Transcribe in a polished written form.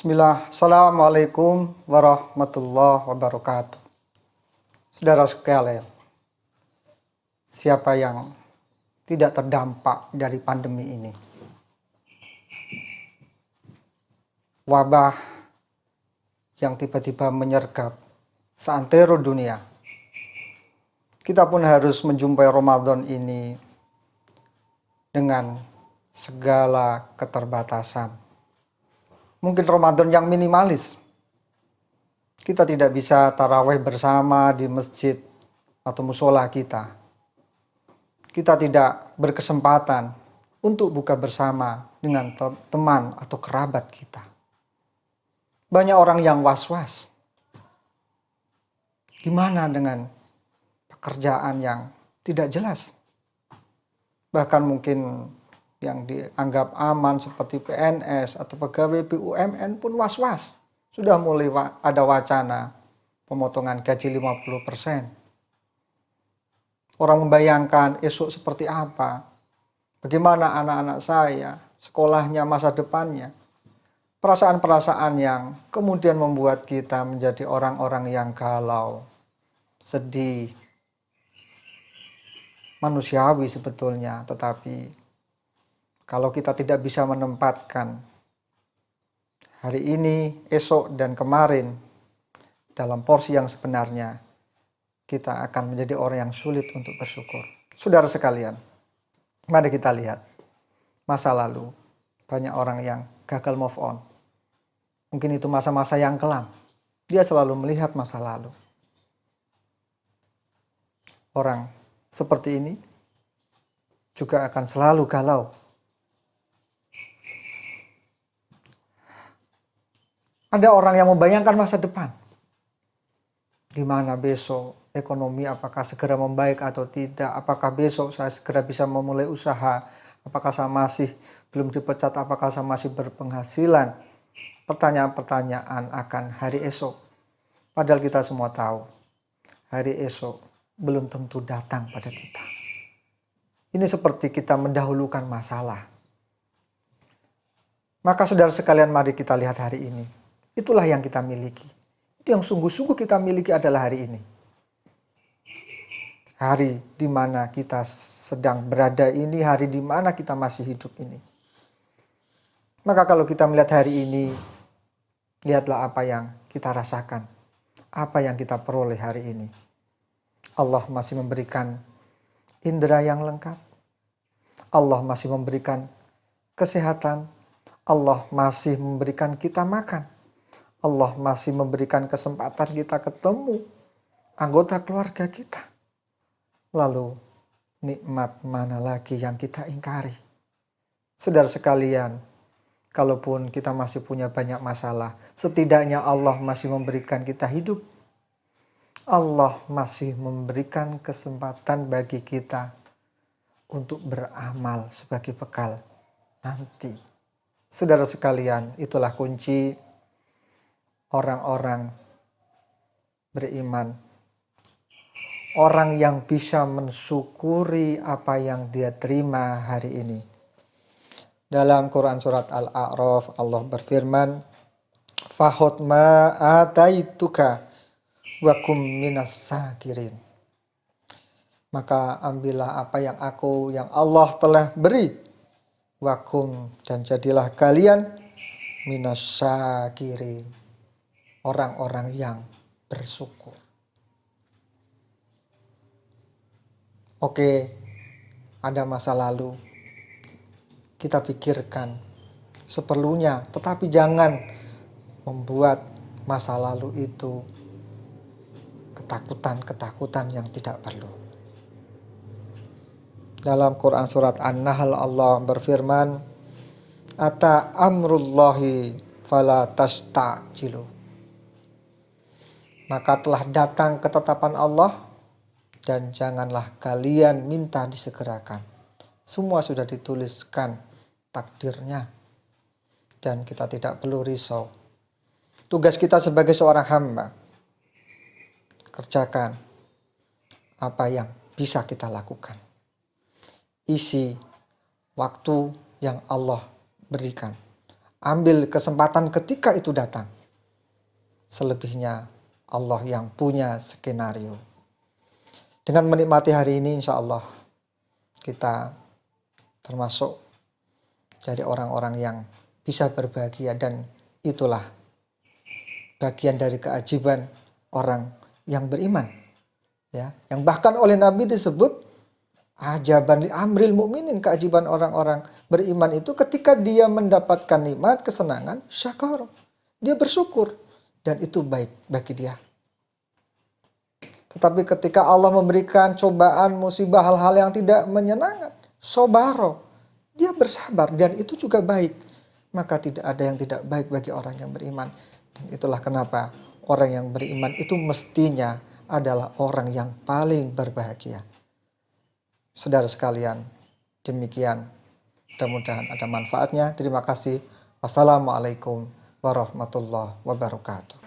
Bismillah, Assalamualaikum warahmatullahi wabarakatuh. Saudara sekalian, siapa yang tidak terdampak dari pandemi ini? Wabah yang tiba-tiba menyergap seantero dunia. Kita pun harus menjumpai Ramadan ini dengan segala keterbatasan. Mungkin Ramadan yang minimalis. Kita tidak bisa tarawih bersama di masjid atau musola kita. Kita tidak berkesempatan untuk buka bersama dengan teman atau kerabat kita. Banyak orang yang was-was. Gimana dengan pekerjaan yang tidak jelas? Bahkan mungkin yang dianggap aman seperti PNS atau pegawai BUMN pun was-was. Sudah mulai ada wacana pemotongan gaji 50%. Orang membayangkan esok seperti apa. Bagaimana anak-anak saya, sekolahnya, masa depannya. Perasaan-perasaan yang kemudian membuat kita menjadi orang-orang yang galau, sedih, manusiawi sebetulnya, tetapi kalau kita tidak bisa menempatkan hari ini, esok, dan kemarin dalam porsi yang sebenarnya, kita akan menjadi orang yang sulit untuk bersyukur. Saudara sekalian, mari kita lihat masa lalu. Banyak orang yang gagal move on. Mungkin itu masa-masa yang kelam. Dia selalu melihat masa lalu. Orang seperti ini juga akan selalu galau. Ada orang yang membayangkan masa depan. Gimana besok ekonomi, apakah segera membaik atau tidak? Apakah besok saya segera bisa memulai usaha? Apakah saya masih belum dipecat? Apakah saya masih berpenghasilan? Pertanyaan-pertanyaan akan hari esok. Padahal kita semua tahu, hari esok belum tentu datang pada kita. Ini seperti kita mendahulukan masalah. Maka saudara sekalian, mari kita lihat hari ini. Itulah yang kita miliki. Itu yang sungguh-sungguh kita miliki adalah hari ini. Hari di mana kita sedang berada ini, hari di mana kita masih hidup ini. Maka kalau kita melihat hari ini, lihatlah apa yang kita rasakan. Apa yang kita peroleh hari ini. Allah masih memberikan indera yang lengkap. Allah masih memberikan kesehatan. Allah masih memberikan kita makan. Allah masih memberikan kesempatan kita ketemu anggota keluarga kita. Lalu nikmat mana lagi yang kita ingkari? Saudara sekalian, kalaupun kita masih punya banyak masalah, setidaknya Allah masih memberikan kita hidup. Allah masih memberikan kesempatan bagi kita untuk beramal sebagai bekal nanti. Saudara sekalian, itulah kunci orang-orang beriman. Orang yang bisa mensyukuri apa yang dia terima hari ini. Dalam Quran surat Al-A'raf Allah berfirman, "Fahud ma ataituka wa kum minas sakirin." Maka ambillah apa yang Allah telah beri. Wakum, dan jadilah kalian minas sakirin. Orang-orang yang bersyukur. Oke, ada masa lalu. Kita pikirkan seperlunya, tetapi jangan membuat masa lalu itu ketakutan-ketakutan yang tidak perlu. Dalam Quran surat An-Nahl Allah berfirman, "Ata amrullahi fala tastajilu." Maka telah datang ketetapan Allah dan janganlah kalian minta disegerakan. Semua sudah dituliskan takdirnya dan kita tidak perlu risau. Tugas kita sebagai seorang hamba, kerjakan apa yang bisa kita lakukan. Isi waktu yang Allah berikan. Ambil kesempatan ketika itu datang. Selebihnya Allah yang punya skenario. Dengan menikmati hari ini insya Allah kita termasuk dari orang-orang yang bisa berbahagia, dan itulah bagian dari keajaiban orang yang beriman. Ya, yang bahkan oleh Nabi disebut ajaban li amril mukminin, keajaiban orang-orang beriman itu ketika dia mendapatkan nikmat, kesenangan, syakar. Dia bersyukur dan itu baik bagi dia. Tetapi ketika Allah memberikan cobaan, musibah, hal-hal yang tidak menyenangkan, sobaro, dia bersabar dan itu juga baik. Maka tidak ada yang tidak baik bagi orang yang beriman. Dan itulah kenapa orang yang beriman itu mestinya adalah orang yang paling berbahagia. Saudara sekalian, demikian. Mudah-mudahan ada manfaatnya. Terima kasih. Wassalamualaikum warahmatullahi wabarakatuh.